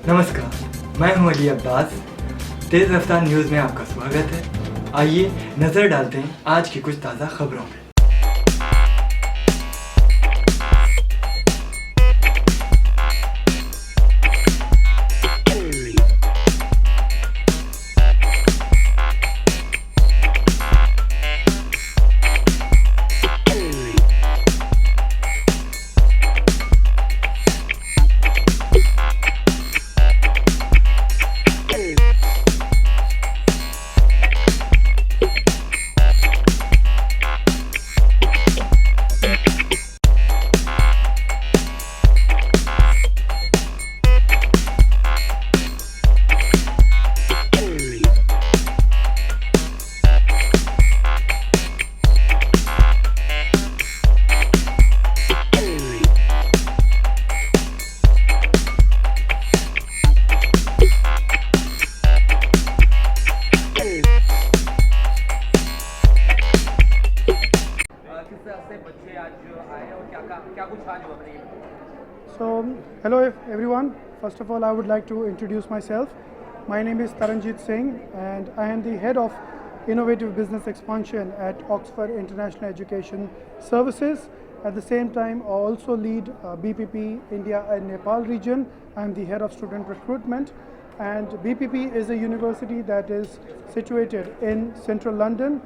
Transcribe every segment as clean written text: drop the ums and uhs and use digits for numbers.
नमस्कार, मैं हूं अली अब्बास। तेज़ रफ्तार न्यूज़ में आपका स्वागत है। आइए नज़र डालते हैं आज की कुछ ताज़ा खबरों पे। So, hello everyone. First of all, I would like to introduce myself. My name is Taranjit Singh and I am the head of Innovative Business Expansion at Oxford International Education Services. At the same time, I also lead BPP India and Nepal region. I am the head of student recruitment, and BPP is a university that is situated in central London.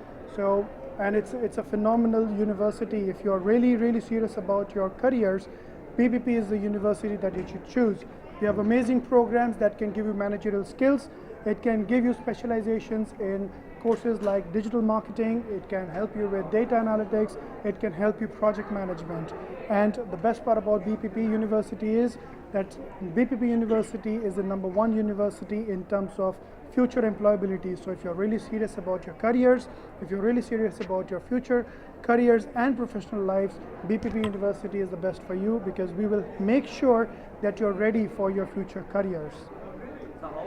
And it's a phenomenal university. If you're really serious about your careers, BPP is the university that you should choose. We have amazing programs that can give you managerial skills. It can give you specializations in courses like digital marketing. It can help you with data analytics. It can help you project management. And the best part about BPP University is that BPP University is the #1 university in terms of future employability. So if you're really serious about your careers, if you're really serious about your future careers and professional lives, BPP University is the best for you, because we will make sure that you're ready for your future careers. So how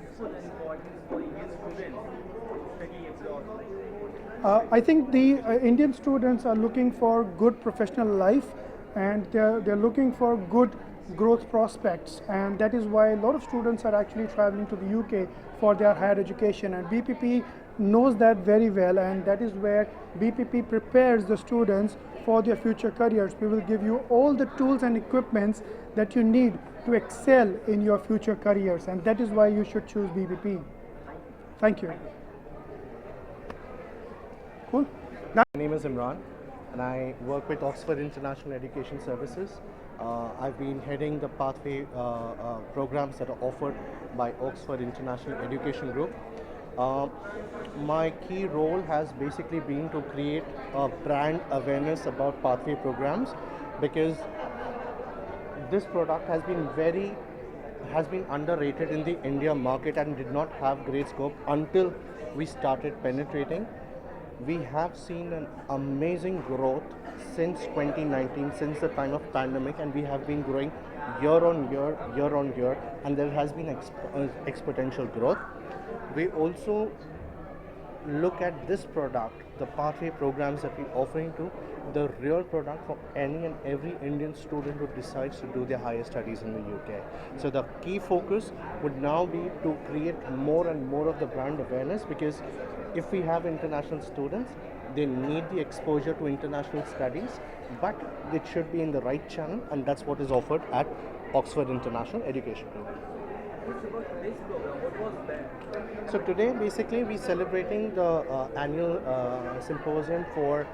useful and important for Indian students to study abroad? I think the Indian students are looking for good professional life, and they're looking for good growth prospects, and that is why a lot of students are actually traveling to the UK for their higher education, and BPP knows that very well, and that is where BPP prepares the students for their future careers. We will give you all the tools and equipments that you need to excel in your future careers, and that is why you should choose BPP. Thank you. Cool. My name is Imran and I work with Oxford International Education Services. I've been heading the pathway programs that are offered by Oxford International Education Group. My key role has basically been to create a brand awareness about pathway programs, because this product has been underrated in the India market and did not have great scope until we started penetrating. We have seen an amazing growth since 2019, since the time of pandemic, and we have been growing year on year, and there has been exponential growth. We also look at this product, the pathway programs that we're offering, to the real product for any and every Indian student who decides to do their higher studies in the UK. So the key focus would now be to create more and more of the brand awareness, because if we have international students, they need the exposure to international studies, but it should be in the right channel, and that's what is offered at Oxford International Education Group. About today's program, what was that? So today basically we're celebrating the annual symposium for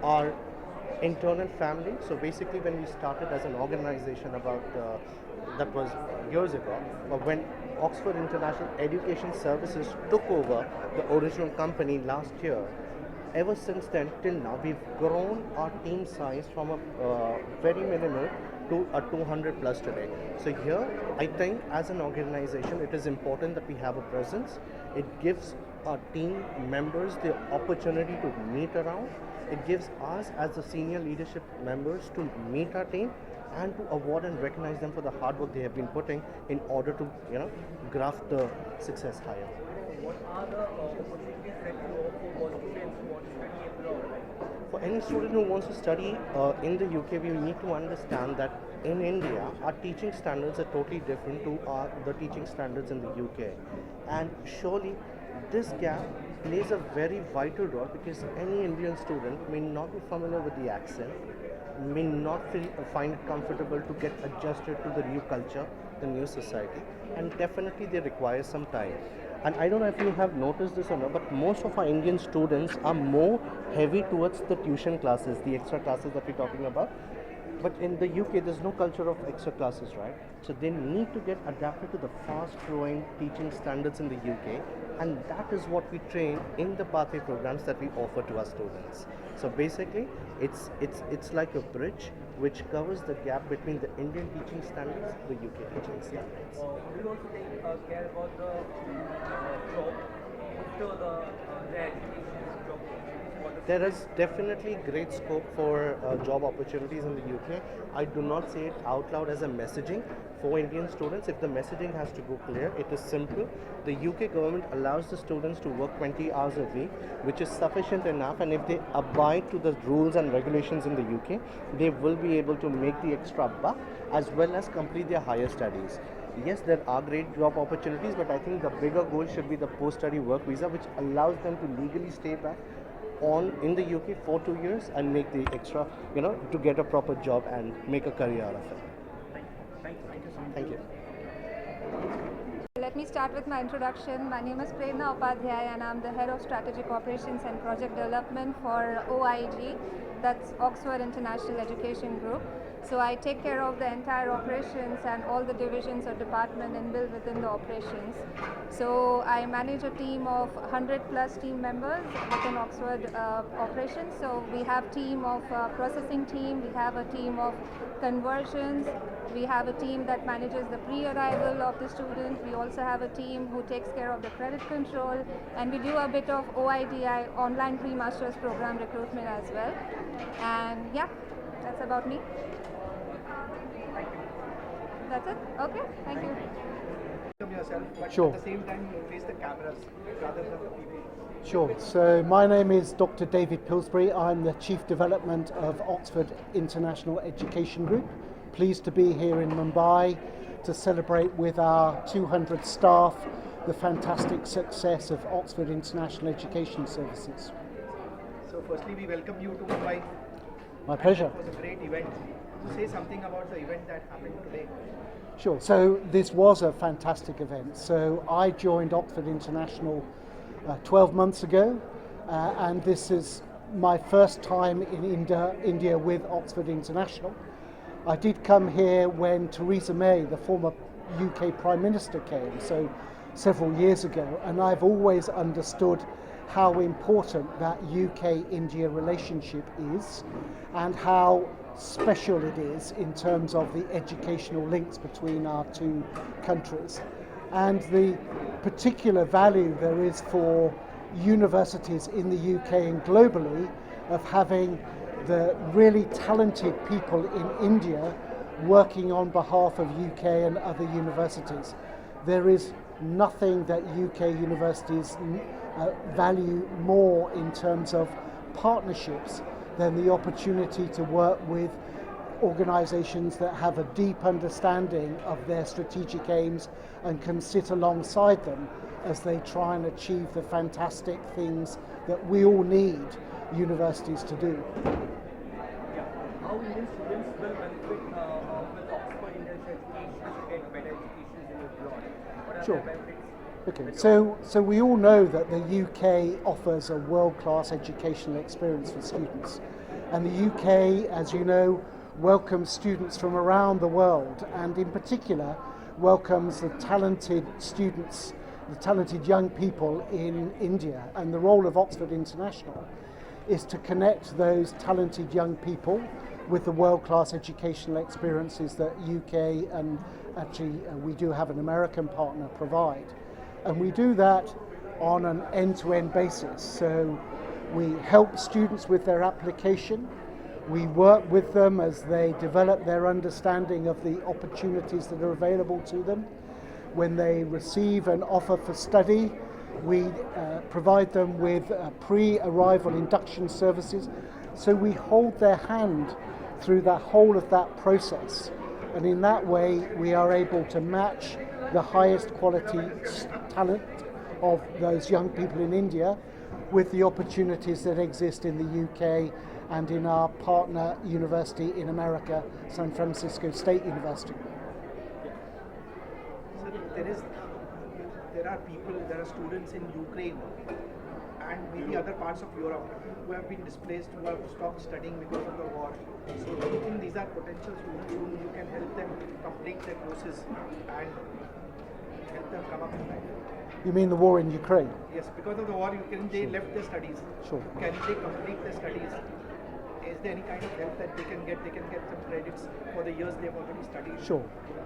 our internal family. So basically when we started as an organization that was years ago, but when Oxford International Education Services took over the original company last year, ever since then till now we've grown our team size from a very minimal to a 200 plus today. So here I think as an organization it is important that we have a presence. It gives our team members the opportunity to meet around. It gives us as the senior leadership members to meet our team and to award and recognize them for the hard work they have been putting in order to graft the success higher. What are the opportunities that you offer for students who want to study abroad? For any student who wants to study in the UK, we need to understand that in India, our teaching standards are totally different to the teaching standards in the UK. And surely this gap plays a very vital role because any Indian student may not be familiar with the accent, may not find it comfortable to get adjusted to the new culture, the new society, and definitely they require some time. And I don't know if you have noticed this or not, but most of our Indian students are more heavy towards the tuition classes, the extra classes that we're talking about. But in the UK, there's no culture of extra classes, right? So they need to get adapted to the fast-growing teaching standards in the UK, and that is what we train in the pathway programs that we offer to our students. So basically, it's like a bridge which covers the gap between the Indian teaching standards, the UK teaching standards. We also take care about the job after the education job. There is definitely great scope for job opportunities in the UK. I do not say it out loud as a messaging for Indian students. If the messaging has to go clear, it is simple. The UK government allows the students to work 20 hours a week, which is sufficient enough, and if they abide to the rules and regulations in the UK, they will be able to make the extra buck as well as complete their higher studies. Yes, there are great job opportunities, but I think the bigger goal should be the post-study work visa, which allows them to legally stay back on in the UK for 2 years and make the extra, to get a proper job and make a career out of it. Thank you. Let me start with my introduction. My name is Prerna Upadhyay and I'm the Head of Strategic Operations and Project Development for OIG, that's Oxford International Education Group. So I take care of the entire operations and all the divisions or department inbuilt within the operations. So I manage a team of 100 plus team members within Oxford operations. So we have team of processing team, we have a team of conversions, we have a team that manages the pre-arrival of the student, we also have a team who takes care of the credit control, and we do a bit of OIDI, online pre-masters program recruitment as well. And yeah, that's about me. That's it? Okay, thank you. Yourself, but Sure. at the same time you face the cameras rather than the people. Sure. So my name is Dr. David Pillsbury. I'm the Chief Development of Oxford International Education Group. Pleased to be here in Mumbai to celebrate with our 200 staff the fantastic success of Oxford International Education Services. So firstly we welcome you to Mumbai. My pleasure. It was a great event. To say something about the event that happened today. Sure. So this was a fantastic event. So I joined Oxford International 12 months ago, and this is my first time in India with Oxford International. I did come here when Theresa May, the former UK Prime Minister, came, so several years ago, and I've always understood how important that UK-India relationship is and how special it is in terms of the educational links between our two countries and the particular value there is for universities in the UK and globally of having the really talented people in India working on behalf of UK and other universities. There is nothing that UK universities value more in terms of partnerships than the opportunity to work with organisations that have a deep understanding of their strategic aims and can sit alongside them as they try and achieve the fantastic things that we all need universities to do. Yeah. How Indian students will benefit with Oxford International Education to get better education in abroad? What are Sure. the benefits? Okay, so we all know that the UK offers a world-class educational experience for students, and the UK, as you know, welcomes students from around the world, and in particular welcomes the talented students, the talented young people in India. And the role of Oxford International is to connect those talented young people with the world-class educational experiences that UK and actually we do have an American partner provide. And we do that on an end-to-end basis. So we help students with their application. We work with them as they develop their understanding of the opportunities that are available to them. When they receive an offer for study, we provide them with pre-arrival induction services. So we hold their hand through the whole of that process. And in that way, we are able to match the highest quality talent of those young people in India with the opportunities that exist in the UK and in our partner university in America, San Francisco State University. So there are students in Ukraine and maybe other parts of Europe who have been displaced, who have stopped studying because of the war. So do you think these are potential students whom you can help them complete their courses and help them come up in life? You mean the war in Ukraine? Yes, because of the war, they left their studies. Sure. Can they complete their studies? Is there any kind of help that they can get? They can get some credits for the years they've already studied. Sure.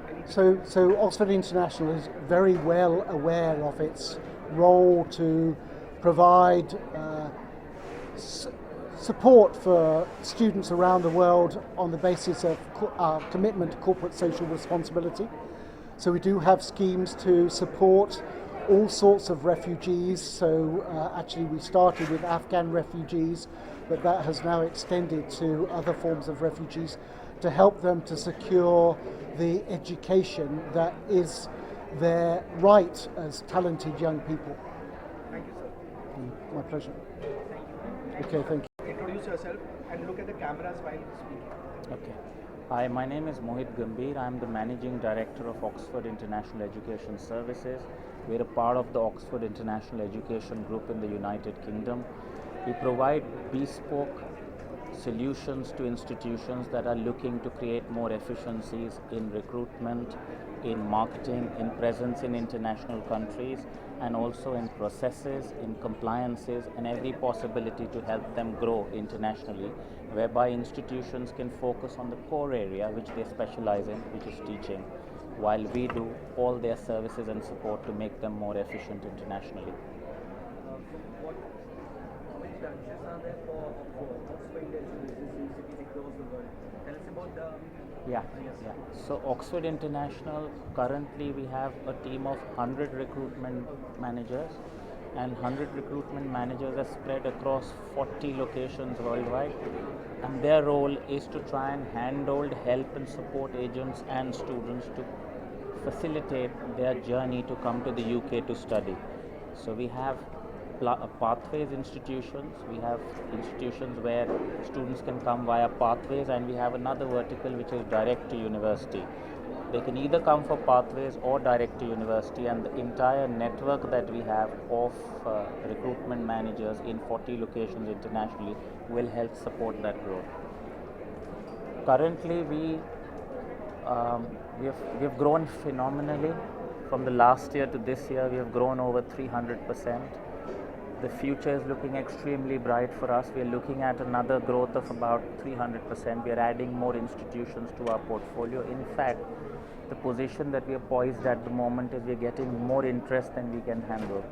Anything? So Oxford International is very well aware of its role to provide support for students around the world on the basis of our commitment to corporate social responsibility. So we do have schemes to support all sorts of refugees. So actually we started with Afghan refugees, but that has now extended to other forms of refugees to help them to secure the education that is their right as talented young people. Thank you, sir. My pleasure. Thank Okay, thank you. you. Introduce yourself and look at the cameras while speaking. Okay. Hi, my name is Mohit Gambhir. I am the Managing Director of Oxford International Education Services. We are a part of the Oxford International Education Group in the United Kingdom. We provide bespoke solutions to institutions that are looking to create more efficiencies in recruitment, in marketing, in presence in international countries, and also in processes, in compliances, and every possibility to help them grow internationally, whereby institutions can focus on the core area which they specialize in, which is teaching, while we do all their services and support to make them more efficient internationally. How many branches are there for Oxford universities across the world? Tell us about the. Yeah. So Oxford International, currently we have a team of 100 recruitment managers, and 100 recruitment managers are spread across 40 locations worldwide, and their role is to try and handhold, help and support agents and students to facilitate their journey to come to the UK to study. So we have pathways institutions, we have institutions where students can come via pathways, and we have another vertical which is direct to university. They can either come for pathways or direct to university, and the entire network that we have of recruitment managers in 40 locations internationally will help support that growth. Currently we have grown phenomenally. From the last year to this year, we have grown over 300%. The future is looking extremely bright for us. We are looking at another growth of about 300%. We are adding more institutions to our portfolio. In fact, the position that we are poised at the moment is we are getting more interest than we can handle.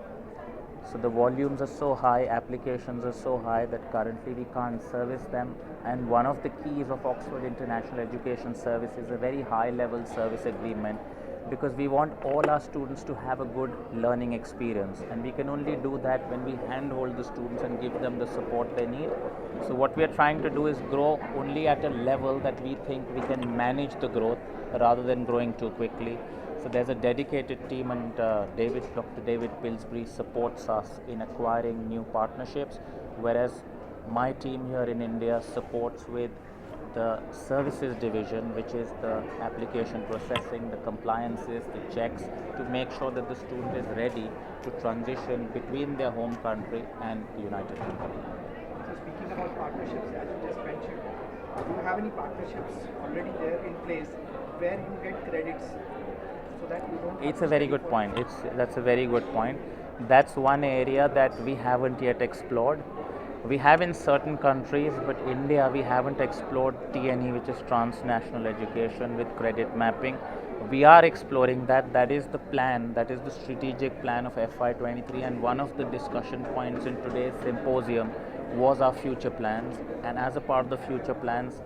So the volumes are so high, applications are so high that currently we can't service them. And one of the keys of Oxford International Education Service is a very high level service agreement, because we want all our students to have a good learning experience, and we can only do that when we handhold the students and give them the support they need. So what we are trying to do is grow only at a level that we think we can manage the growth rather than growing too quickly. So there's a dedicated team, and Dr. David Pillsbury supports us in acquiring new partnerships, whereas my team here in India supports with the services division, which is the application processing, the compliances, the checks, to make sure that the student is ready to transition between their home country and the United Kingdom. So speaking about partnerships, as you just mentioned, do you have any partnerships already there in place where you get credits so that you don't? It's a very good point. That's a very good point. That's one area that we haven't yet explored. We have in certain countries, but India we haven't explored TNE, which is transnational education with credit mapping. We are exploring that. That is the plan. That is the strategic plan of FY23, and one of the discussion points in today's symposium was our future plans. And as a part of the future plans,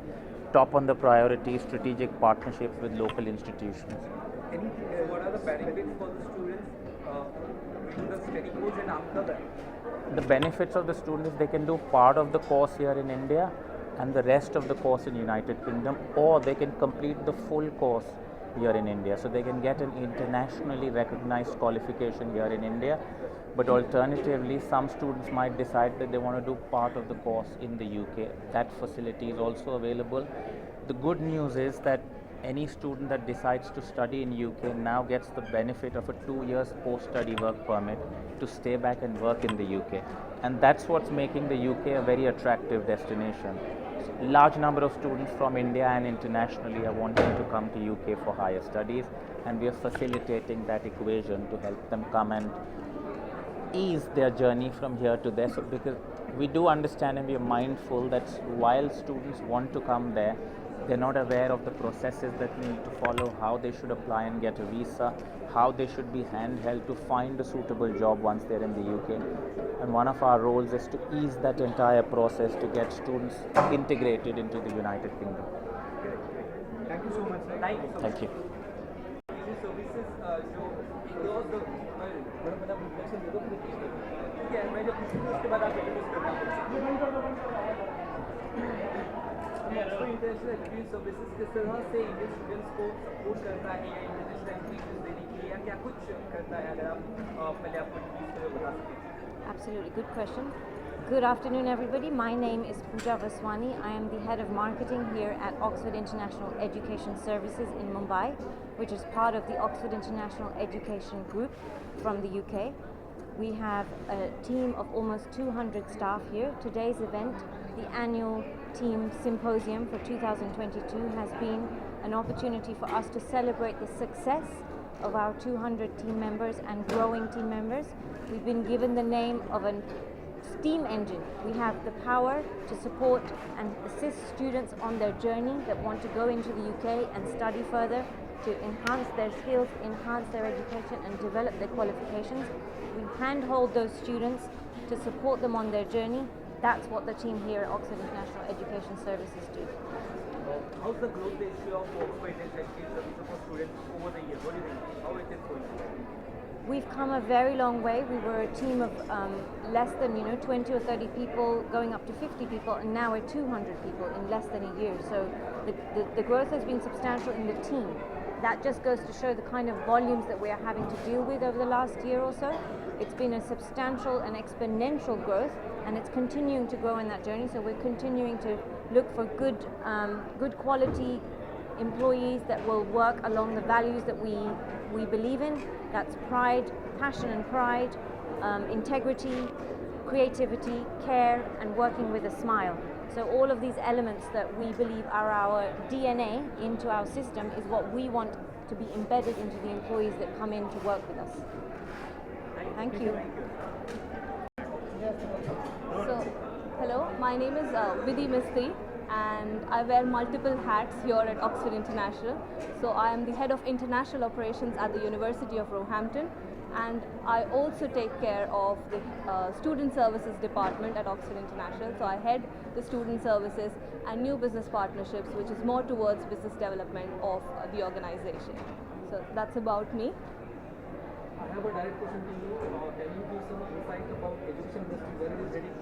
top on the priority, strategic partnerships with local institutions. What are the benefits for the students in the study course and after that? The benefits of the students, they can do part of the course here in India, and the rest of the course in United Kingdom, or they can complete the full course here in India. So they can get an internationally recognized qualification here in India, but alternatively some students might decide that they want to do part of the course in the UK. That facility is also available. The good news is that any student that decides to study in UK now gets the benefit of a 2 years post-study work permit to stay back and work in the UK, and that's what's making the UK a very attractive destination. Large number of students from India and internationally are wanting to come to UK for higher studies, and we are facilitating that equation to help them come and ease their journey from here to there. So because we do understand and we are mindful that while students want to come there, they're not aware of the processes that we need to follow, how they should apply and get a visa, how they should be handheld to find a suitable job once they're in the UK. And one of our roles is to ease that entire process to get students integrated into the United Kingdom. Thank you so much, sir. Thank you. Services जो across the world बड़ा population देखो पूरे देश में, ठीक है, मैं जब पूछूँ उसके बाद आप इंट्रोड्यूस करना ऑक्सफोर्ड इंटरनेशनल एजुकेशन सर्विसेज किस तरह से इंडियन स्टूडेंट्स को सपोर्ट करता है या इंटरनेशनल एजुकेशन देने के लिए, या क्या कुछ करता है, अगर आप पहले आपको इंट्रोड्यूस करें बता सकें. Absolutely, good question. Good afternoon, everybody. My name is Pooja Vaswani. I am the head of marketing here at Oxford International Education Services in Mumbai, which is part of the Oxford International Education Group from the UK. We have a team of almost 200 staff here. Today's event, the annual team Symposium for 2022, has been an opportunity for us to celebrate the success of our 200 team members and growing team members. We've been given the name of a steam engine. We have the power to support and assist students on their journey that want to go into the UK and study further, to enhance their skills, enhance their education and develop their qualifications. We handhold those students to support them on their journey. That's what the team here at Oxford International Education Services do. How's the growth ratio of Oxford International Education Services for students over the years? What do you think? How it is going? We've come a very long way. We were a team of less than 20 or 30 people, going up to 50 people, and now we're 200 people in less than a year. So the growth has been substantial in the team. That just goes to show the kind of volumes that we are having to deal with over the last year or so. It's been a substantial and exponential growth, and it's continuing to grow in that journey. So we're continuing to look for good quality employees that will work along the values that we believe in. That's pride, passion and pride, integrity, creativity, care, and working with a smile. So all of these elements that we believe are our DNA into our system is what we want to be embedded into the employees that come in to work with us. Thank you. So, hello, my name is Vidhi Mistry, and I wear multiple hats here at Oxford International. So I am the head of international operations at the University of Roehampton, and I also take care of the student services department at Oxford International. So I head the student services and new business partnerships, which is more towards business development of the organization. So that's about me. I have a direct question to you. Can you give some insight about education industry, where it is heading?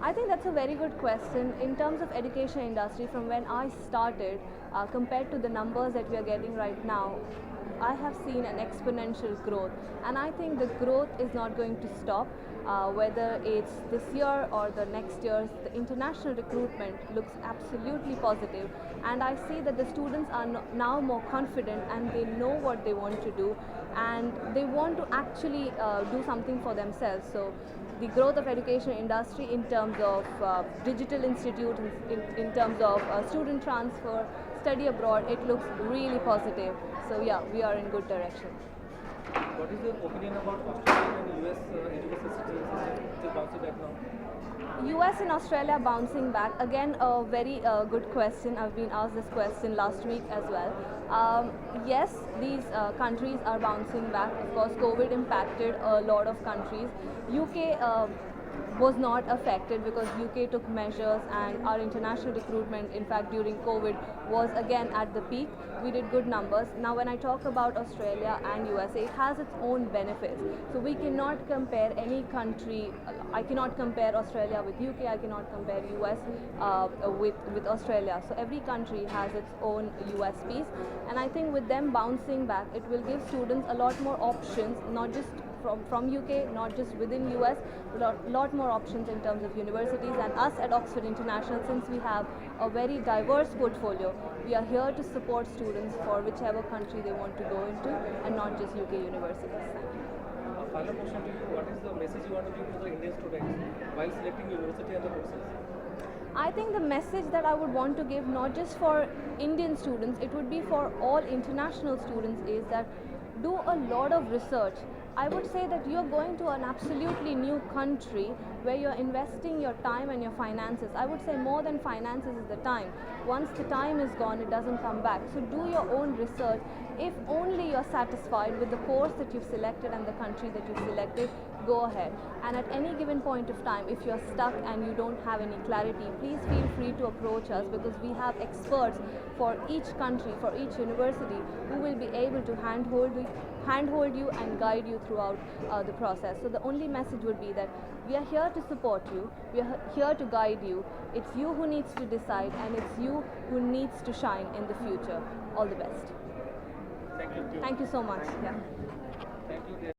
I think that's a very good question. In terms of education industry, from when I started, compared to the numbers that we are getting right now, I have seen an exponential growth, and I think the growth is not going to stop. Whether it's this year or the next year, the international recruitment looks absolutely positive, and I see that the students are now more confident and they know what they want to do, and they want to actually do something for themselves. So the growth of education industry in terms of digital institutes, in terms of student transfer, study abroad, it looks really positive. So yeah, we are in good direction. What is your opinion about Australia and US education system still bouncing back now? US and Australia bouncing back, again a very good question. I've been asked this question last week as well. Yes, these countries are bouncing back. Of course, COVID impacted a lot of countries. UK was not affected because UK took measures and our international recruitment, in fact during COVID, was again at the peak. We did good numbers. Now when I talk about Australia and USA, it has its own benefits. So we cannot compare any country. I cannot compare Australia with UK, I cannot compare US with Australia. So every country has its own USPs, and I think with them bouncing back, it will give students a lot more options, not just from UK, not just within US, lot more options in terms of universities. And us at Oxford International, since we have a very diverse portfolio, we are here to support students for whichever country they want to go into, and not just UK universities. Thank you. Final question to you: what is the message you want to give to the Indian students while selecting university and the courses? I think the message that I would want to give, not just for Indian students, it would be for all international students, is that do a lot of research. I would say that you're going to an absolutely new country where you're investing your time and your finances. I would say more than finances is the time. Once the time is gone, it doesn't come back. So do your own research. If only you're satisfied with the course that you've selected and the country that you've selected, go ahead. And at any given point of time, if you're stuck and you don't have any clarity, please feel free to approach us, because we have experts for each country, for each university, who will be able to handhold you and guide you throughout the process. So the only message would be that we are here to support you, we are here to guide you. It's you who needs to decide, and it's you who needs to shine in the future. All the best. Thank you. Thank you so much. Yeah. Thank you.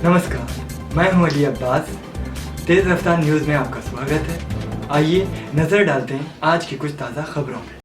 नमस्कार, मैं हूं अली अब्बास। तेज़ रफ्तार news में आपका स्वागत है। आइए नज़र डालते हैं आज की कुछ ताज़ा खबरों में।